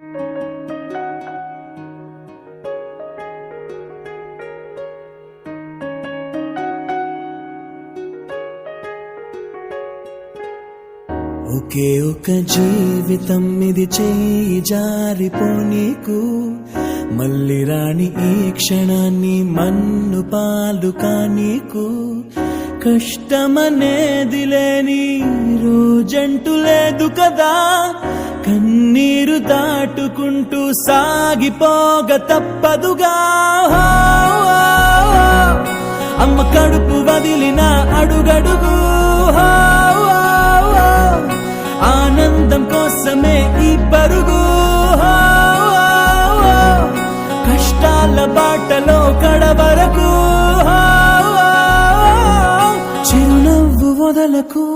ఒకే ఒక జీవితం ఇది చేయి జారిపోనీకు, మళ్ళీ రాని ఈ క్షణాన్ని మన్ను పాలు కానీకు. కష్టమనేది లేని రోజంటూ లేదు కదా, కన్నీరు దాటుకుంటూ సాగిపోగ తప్పదుగా. అమ్మ కడుపు వదిలిన అడుగడుగు ఆనందం కోసమే ఈ పరుగు. కష్టాల బాటలో కడవరకు చిరునవ్వు వదలకు.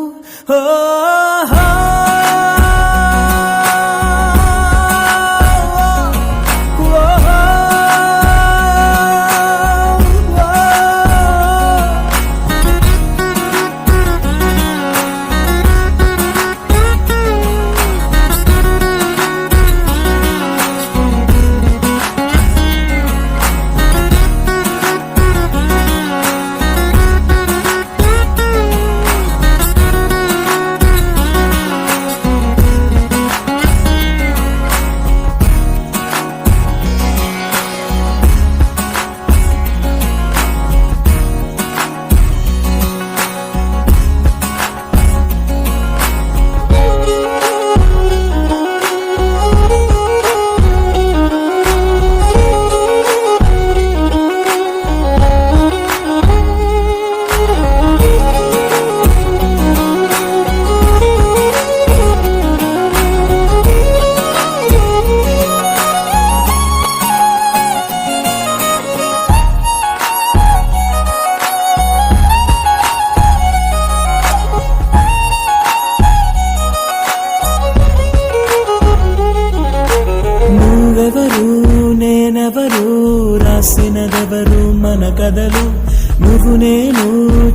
నేనెవరు రాసినదెవరు మన కథలు, నువ్వు నేను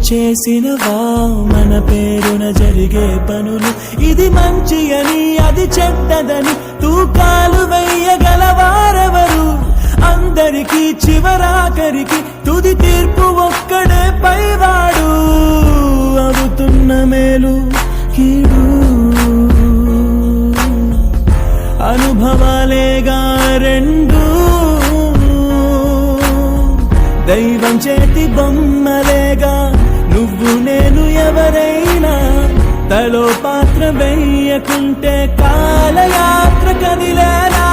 చేసినవా మన పేరున జరిగే పనులు. ఇది మంచి అని అది చెడ్డదని తూకాలు వెయ్యగలవారెవరు, అందరికీ చివరాఖరికి తుది తీర్పు ఒక్కడే పైవాడు. అవుతున్న మేలు కీడు అనుభవాలేగా రెండు, దైవం చేతి బొమ్మలేగా నువ్వు నేను. ఎవరైనా తలో పాత్ర వెయ్యకుంటే కాలయాత్ర కదిలేలా.